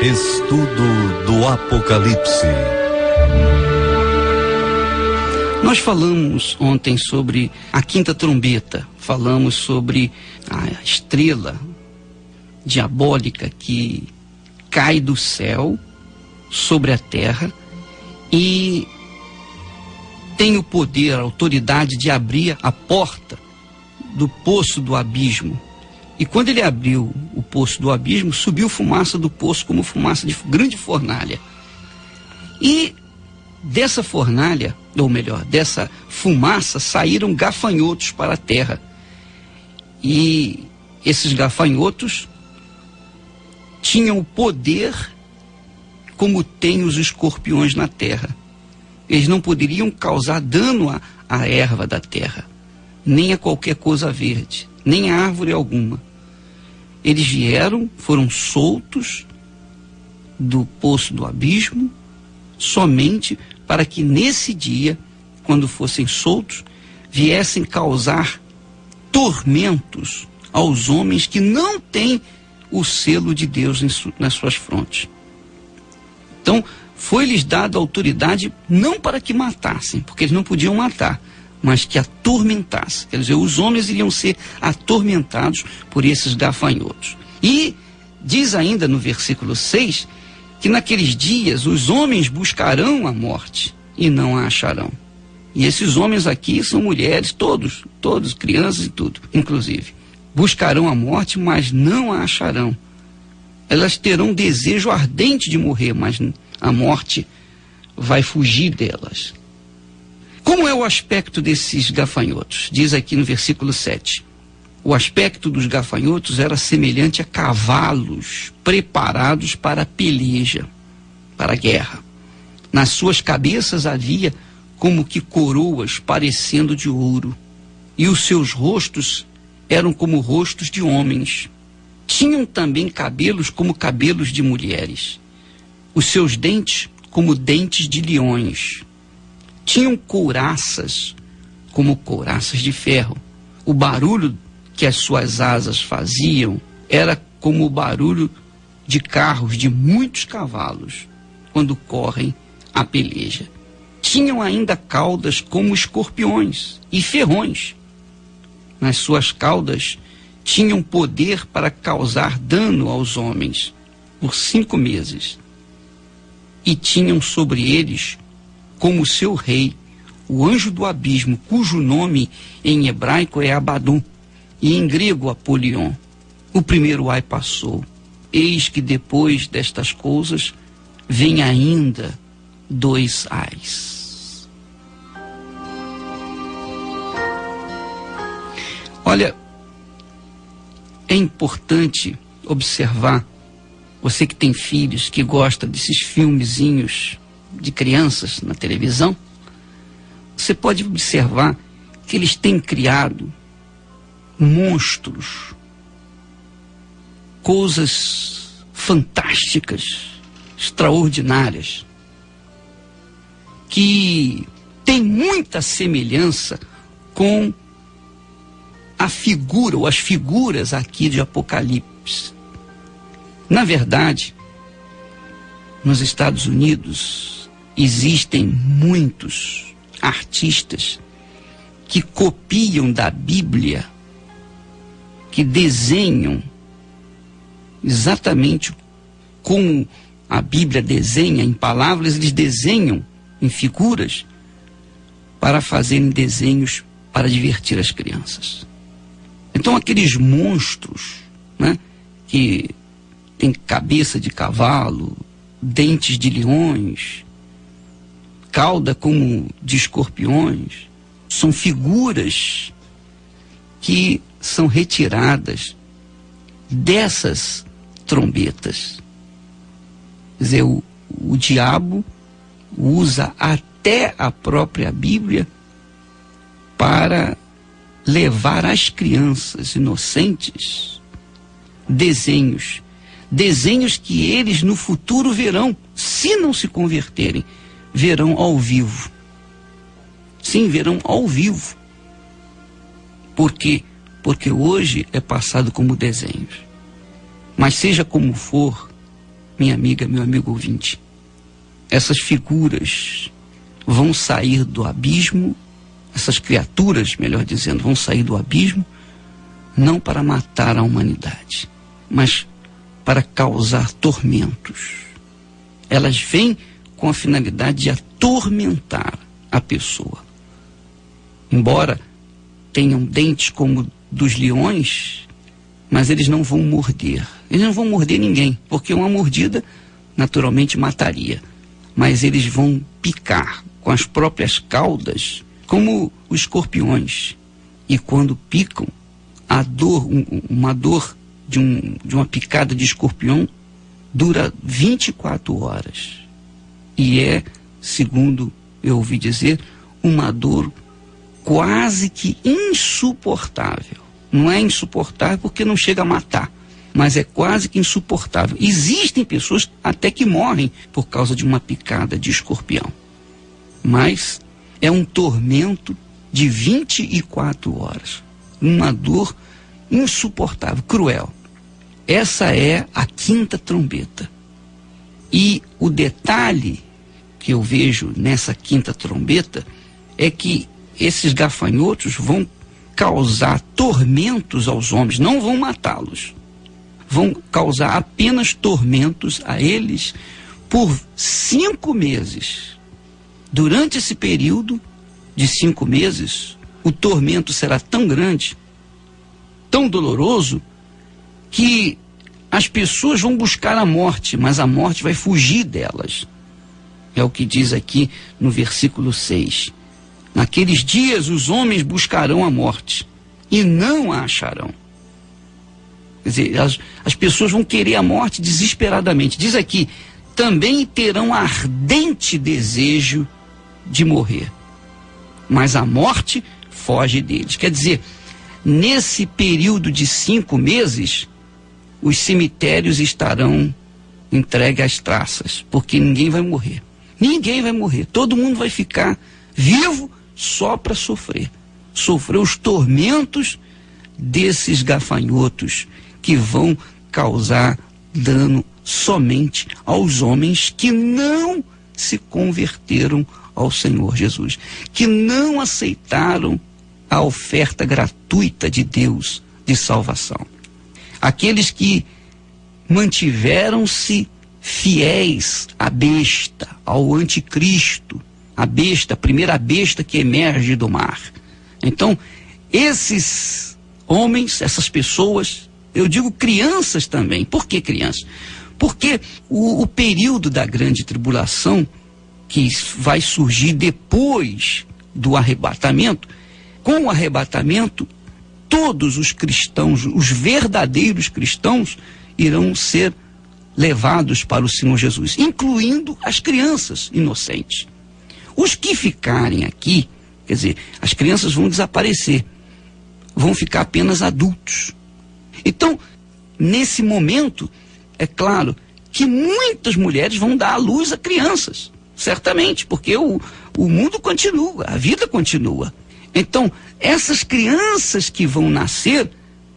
Estudo do Apocalipse. Nós falamos ontem sobre a quinta trombeta, falamos sobre a estrela diabólica que cai do céu sobre a terra e tem o poder, a autoridade de abrir a porta do poço do abismo. E quando ele abriu o poço do abismo, subiu fumaça do poço como fumaça de grande fornalha. E dessa fornalha, ou melhor, dessa fumaça, saíram gafanhotos para a terra. E esses gafanhotos tinham o poder como tem os escorpiões na terra. Eles não poderiam causar dano à erva da terra, nem a qualquer coisa verde, nem a árvore alguma. Eles vieram, foram soltos do poço do abismo, somente para que nesse dia, quando fossem soltos, viessem causar tormentos aos homens que não têm o selo de Deus nas suas frontes. Então, foi-lhes dado autoridade não para que matassem, porque eles não podiam matar, mas que atormentassem. Quer dizer, os homens iriam ser atormentados por esses gafanhotos. E diz ainda no versículo 6, que naqueles dias os homens buscarão a morte e não a acharão. E esses homens aqui são mulheres, todos, crianças e tudo, inclusive. Buscarão a morte, mas não a acharão. Elas terão desejo ardente de morrer, mas a morte vai fugir delas. Como é o aspecto desses gafanhotos? Diz aqui no versículo 7. O aspecto dos gafanhotos era semelhante a cavalos preparados para a peleja, para a guerra. Nas suas cabeças havia como que coroas parecendo de ouro, e os seus rostos eram como rostos de homens. Tinham também cabelos como cabelos de mulheres, os seus dentes como dentes de leões. Tinham couraças como couraças de ferro. O barulho que as suas asas faziam era como o barulho de carros de muitos cavalos quando correm a peleja. Tinham ainda caudas como escorpiões e ferrões. Nas suas caudas tinham poder para causar dano aos homens por 5 meses. E tinham sobre eles como seu rei, o anjo do abismo, cujo nome em hebraico é Abaddon, e em grego Apolion. O primeiro ai passou. Eis que depois destas coisas vem ainda 2 ais. Olha, é importante observar, você que tem filhos, que gosta desses filmezinhos de crianças na televisão, você pode observar que eles têm criado monstros, coisas fantásticas, extraordinárias, que têm muita semelhança com a figura, ou as figuras aqui de Apocalipse. Na verdade, nos Estados Unidos existem muitos artistas que copiam da Bíblia, que desenham exatamente como a Bíblia desenha em palavras, eles desenham em figuras para fazerem desenhos para divertir as crianças. Então aqueles monstros, né, que tem cabeça de cavalo, dentes de leões, cauda como de escorpiões, são figuras que são retiradas dessas trombetas. Quer dizer, o diabo usa até a própria Bíblia para levar às crianças inocentes desenhos que eles no futuro verão, se não se converterem, verão ao vivo. Sim, verão ao vivo. Por quê? Porque hoje é passado como desenhos. Mas seja como for, minha amiga, meu amigo ouvinte, essas figuras vão sair do abismo, essas criaturas, melhor dizendo, vão sair do abismo, não para matar a humanidade, mas para causar tormentos. Elas vêm com a finalidade de atormentar a pessoa. Embora tenham dentes como dos leões, mas eles não vão morder. Eles não vão morder ninguém, porque uma mordida naturalmente mataria. Mas eles vão picar com as próprias caudas, como os escorpiões. E quando picam, a dor, uma dor de uma picada de escorpião dura 24 horas. E é, segundo eu ouvi dizer, uma dor quase que insuportável. Não é insuportável porque não chega a matar, mas é quase que insuportável. Existem pessoas até que morrem por causa de uma picada de escorpião. Mas é um tormento de 24 horas. Uma dor insuportável, cruel. Essa é a quinta trombeta. E o detalhe que eu vejo nessa quinta trombeta é que esses gafanhotos vão causar tormentos aos homens, não vão matá-los. Vão causar apenas tormentos a eles por 5 meses. Durante esse período de 5 meses, o tormento será tão grande, tão doloroso, que as pessoas vão buscar a morte, mas a morte vai fugir delas. É o que diz aqui no versículo 6. Naqueles dias os homens buscarão a morte e não a acharão. Quer dizer, as pessoas vão querer a morte desesperadamente. Diz aqui, também terão ardente desejo de morrer, mas a morte foge deles. Quer dizer, nesse período de 5 meses, os cemitérios estarão entregues às traças, porque ninguém vai morrer. Ninguém vai morrer. Todo mundo vai ficar vivo só para sofrer os tormentos desses gafanhotos que vão causar dano somente aos homens que não se converteram ao Senhor Jesus, que não aceitaram a oferta gratuita de Deus de salvação. Aqueles que mantiveram-se fiéis à besta, ao anticristo, a besta, a primeira besta que emerge do mar. Então, esses homens, essas pessoas, eu digo crianças também. Por que crianças? Porque o período da grande tribulação, que vai surgir depois do arrebatamento, com o arrebatamento, todos os cristãos, os verdadeiros cristãos, irão ser levados para o Senhor Jesus, incluindo as crianças inocentes. Os que ficarem aqui, quer dizer, as crianças vão desaparecer, vão ficar apenas adultos. Então, nesse momento, é claro que muitas mulheres vão dar à luz a crianças, certamente, porque o mundo continua, a vida continua. Então, essas crianças que vão nascer,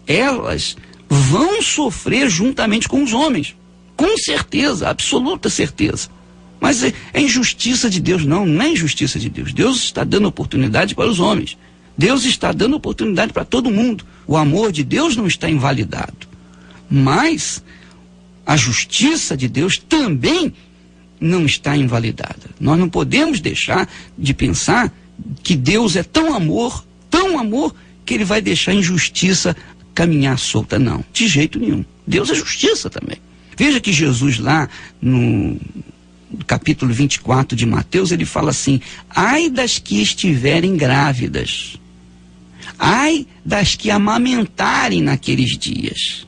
elas vão sofrer juntamente com os homens, com certeza, absoluta certeza. Mas é injustiça de Deus? Não é injustiça de Deus. Deus está dando oportunidade para os homens. Deus está dando oportunidade para todo mundo. O amor de Deus não está invalidado. Mas a justiça de Deus também não está invalidada. Nós não podemos deixar de pensar que Deus é tão amor, que ele vai deixar a injustiça caminhar solta. Não, de jeito nenhum. Deus é justiça também. Veja que Jesus lá no capítulo 24 de Mateus, ele fala assim: ai das que estiverem grávidas, ai das que amamentarem naqueles dias.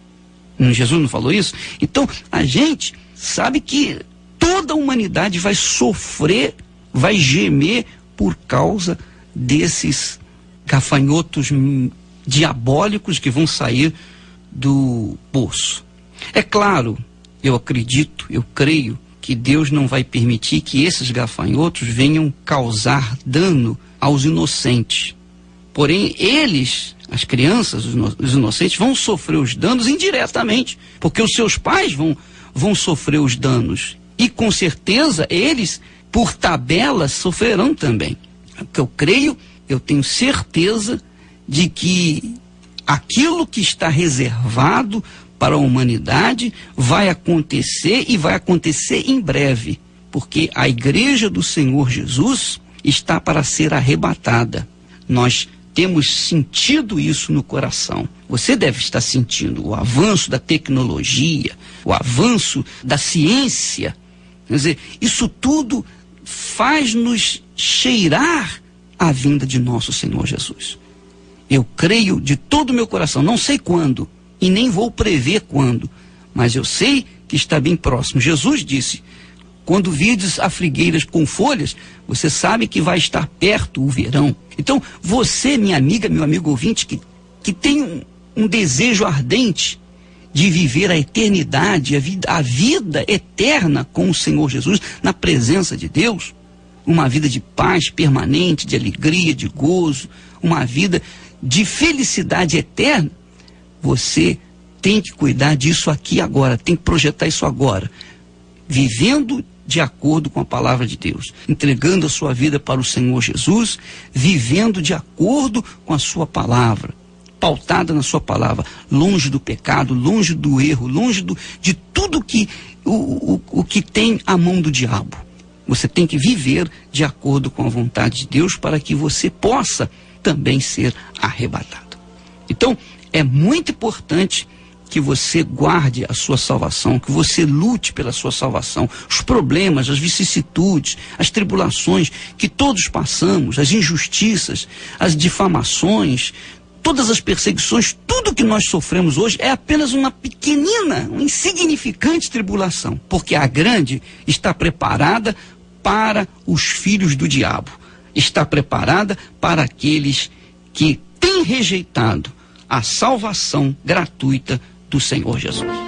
Jesus não falou isso? Então, a gente sabe que toda a humanidade vai sofrer, vai gemer por causa desses gafanhotos diabólicos que vão sair do poço. É claro, eu acredito, eu creio que Deus não vai permitir que esses gafanhotos venham causar dano aos inocentes. Porém, eles, as crianças, os inocentes, vão sofrer os danos indiretamente, porque os seus pais vão sofrer os danos. E com certeza eles, por tabela, sofrerão também. O que eu creio, eu tenho certeza de que aquilo que está reservado para a humanidade vai acontecer e vai acontecer em breve, porque a igreja do Senhor Jesus está para ser arrebatada. Nós temos sentido isso no coração. Você deve estar sentindo o avanço da tecnologia, o avanço da ciência. Quer dizer, isso tudo faz-nos cheirar a vinda de nosso Senhor Jesus. Eu creio de todo o meu coração, não sei quando, e nem vou prever quando, mas eu sei que está bem próximo. Jesus disse, quando virdes a figueiras com folhas, você sabe que vai estar perto o verão. Então, você, minha amiga, meu amigo ouvinte, que tem um desejo ardente de viver a eternidade, a vida eterna com o Senhor Jesus, na presença de Deus, uma vida de paz permanente, de alegria, de gozo, uma vida de felicidade eterna, você tem que cuidar disso aqui agora, tem que projetar isso agora, vivendo de acordo com a palavra de Deus, entregando a sua vida para o Senhor Jesus, vivendo de acordo com a sua palavra, pautada na sua palavra, longe do pecado, longe do erro, longe de tudo o que tem a mão do diabo. Você tem que viver de acordo com a vontade de Deus para que você possa também ser arrebatado. Então, é muito importante que você guarde a sua salvação, que você lute pela sua salvação. Os problemas, as vicissitudes, as tribulações que todos passamos, as injustiças, as difamações, todas as perseguições, tudo que nós sofremos hoje é apenas uma pequenina, uma insignificante tribulação, porque a grande está preparada para os filhos do diabo, está preparada para aqueles que têm rejeitado a salvação gratuita do Senhor Jesus.